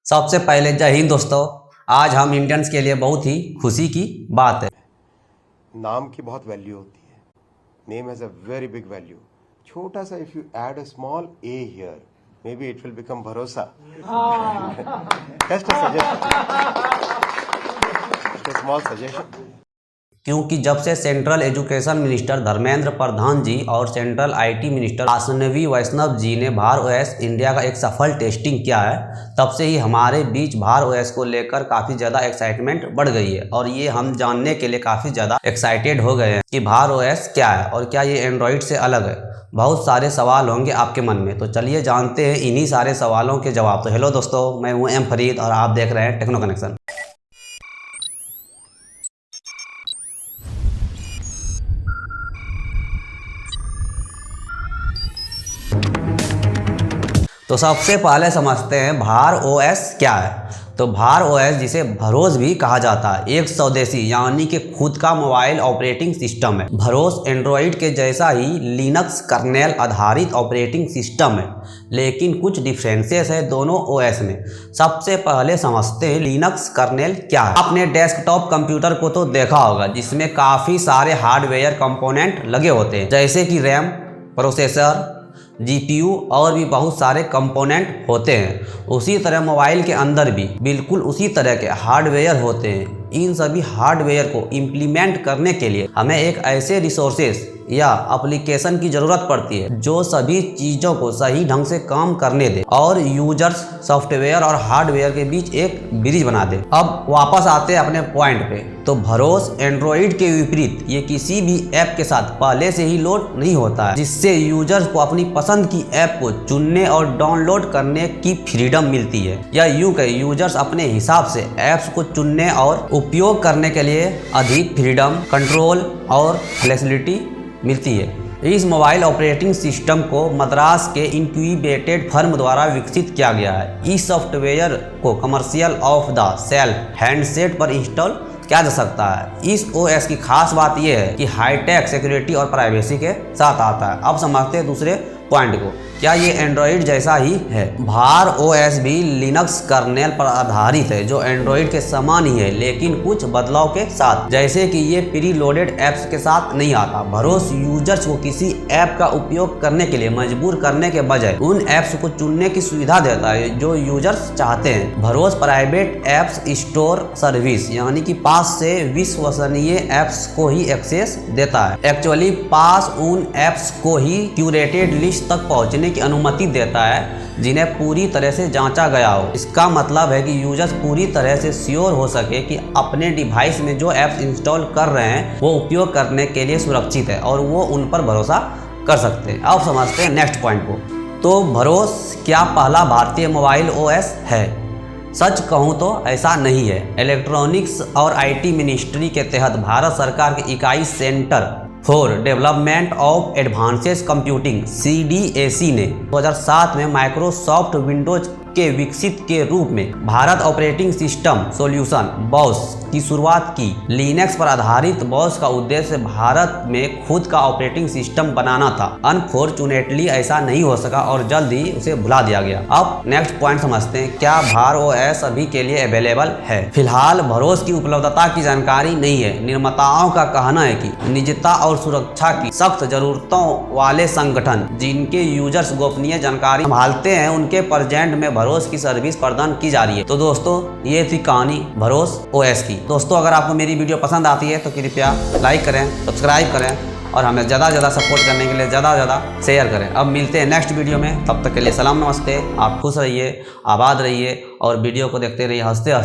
सबसे पहले जय हिंद दोस्तों। आज हम इंडियंस के लिए बहुत ही खुशी की बात है। नाम की बहुत वैल्यू होती है। Name has a very big value. छोटा सा if you add a small A here maybe it will become भरोसा। Just a small suggestion. क्योंकि जब से central education minister Dharmendra Pradhan ji और central IT minister Ashwini Vaishnaw ji ने भार ओएस इंडिया का एक सफल टेस्टिंग किया है, तब से ही हमारे बीच भार ओएस को लेकर काफ़ी ज़्यादा एक्साइटमेंट बढ़ गई है। और ये हम जानने के लिए काफ़ी ज़्यादा एक्साइटेड हो गए हैं कि भार ओएस क्या है और क्या ये एंड्रॉयड से अलग है। बहुत सारे सवाल होंगे आपके मन में, तो चलिए जानते हैं इन्हीं सारे सवालों के जवाब। तो हेलो दोस्तों, मैं हूँ एम फरीद और आप देख रहे हैं टेक्नो कनेक्शन। तो सबसे पहले समझते हैं भार ओएस क्या है। तो भार ओएस, जिसे भरोस भी कहा जाता है, एक स्वदेशी यानी कि खुद का मोबाइल ऑपरेटिंग सिस्टम है। भरोस एंड्रॉयड के जैसा ही लिनक्स कर्नेल आधारित ऑपरेटिंग सिस्टम है, लेकिन कुछ डिफरेंसेस है दोनों ओएस में। सबसे पहले समझते हैं लिनक्स कर्नेल क्या है। आपने डेस्कटॉप कंप्यूटर को तो देखा होगा, जिसमें काफ़ी सारे हार्डवेयर कंपोनेंट लगे होते हैं, जैसे कि रैम, प्रोसेसर, जीपीयू और भी बहुत सारे कंपोनेंट होते हैं। उसी तरह मोबाइल के अंदर भी बिल्कुल उसी तरह के हार्डवेयर होते हैं। इन सभी हार्डवेयर को इम्प्लीमेंट करने के लिए हमें एक ऐसे रिसोर्सेस या एप्लीकेशन की ज़रूरत पड़ती है जो सभी चीज़ों को सही ढंग से काम करने दे और यूजर्स, सॉफ्टवेयर और हार्डवेयर के बीच एक ब्रिज बना दे। अब वापस आते हैं अपने पॉइंट पे। तो भरोस एंड्रॉयड के विपरीत ये किसी भी ऐप के साथ पहले से ही लोड नहीं होता है, जिससे यूजर्स को अपनी पसंद की ऐप को चुनने और डाउनलोड करने की फ्रीडम मिलती है। या यूँ कहें, यूजर्स अपने हिसाब से ऐप्स को चुनने और उपयोग करने के लिए अधिक फ्रीडम, कंट्रोल और फ्लेक्सिबिलिटी मिलती है। इस मोबाइल ऑपरेटिंग सिस्टम को मद्रास के इनक्यूबेटेड फर्म द्वारा विकसित किया गया है। इस सॉफ्टवेयर को commercial of the self handset पर इंस्टॉल किया जा सकता है। इस ओएस की खास बात यह है कि हाईटेक सिक्योरिटी और प्राइवेसी के साथ आता है। अब समझते हैं दूसरे पॉइंट को, क्या ये एंड्रॉयड जैसा ही है। भार ओएस भी लिनक्स कर्नेल पर आधारित है, जो एंड्रॉयड के समान ही है, लेकिन कुछ बदलाव के साथ, जैसे कि ये प्री लोडेड ऐप्स के साथ नहीं आता। भरोस यूजर्स को किसी ऐप का उपयोग करने के लिए मजबूर करने के बजाय उन ऐप्स को चुनने की सुविधा देता है जो यूजर्स चाहते हैं। भरोस प्राइवेट ऐप्स स्टोर सर्विस यानी कि पास से विश्वसनीय ऐप्स को ही एक्सेस देता है। एक्चुअली पास उन ऐप्स को ही क्यूरेटेड लिस्ट तक पहुंचने की अनुमति देता है जिन्हें पूरी तरह से जांचा गया हो। इसका मतलब है कि यूजर्स पूरी तरह से श्योर हो सके कि अपने डिवाइस में जो ऐप्स इंस्टॉल कर रहे हैं वो उपयोग करने के लिए सुरक्षित है और वो उन पर भरोसा कर सकते हैं। अब समझते हैं नेक्स्ट पॉइंट को। तो भरोस क्या पहला भारतीय मोबाइल ओएस है? सच कहूँ तो ऐसा नहीं है। इलेक्ट्रॉनिक्स और आईटी मिनिस्ट्री के तहत भारत सरकार की इकाई centre for development of advances computing CDAC ने 2007 में माइक्रोसॉफ्ट विंडोज के विकसित के रूप में Bharat operating system solution boss की शुरुआत की। लिनक्स पर आधारित बॉस का उद्देश्य भारत में खुद का ऑपरेटिंग सिस्टम बनाना था। अनफॉर्चुनेटली ऐसा नहीं हो सका और जल्द ही उसे भुला दिया गया। अब नेक्स्ट पॉइंट समझते हैं, क्या भार ओएस अभी के लिए अवेलेबल है? फिलहाल भरोस की उपलब्धता की जानकारी नहीं है। निर्माताओं का कहना है कि निजता और सुरक्षा की सख्त जरूरतों वाले संगठन जिनके यूजर्स गोपनीय जानकारी संभालते हैं, उनके प्रेजेंट में भरोस की सर्विस प्रदान की जा रही है। तो दोस्तों, ये थी कहानी भरोस ओएस की। दोस्तों, अगर आपको मेरी वीडियो पसंद आती है तो कृपया लाइक करें, सब्सक्राइब करें और हमें ज़्यादा से ज़्यादा सपोर्ट करने के लिए ज़्यादा से ज़्यादा शेयर करें। अब मिलते हैं नेक्स्ट वीडियो में, तब तक के लिए सलाम नमस्ते। आप खुश रहिए, आबाद रहिए और वीडियो को देखते रहिए हंसते हंसते।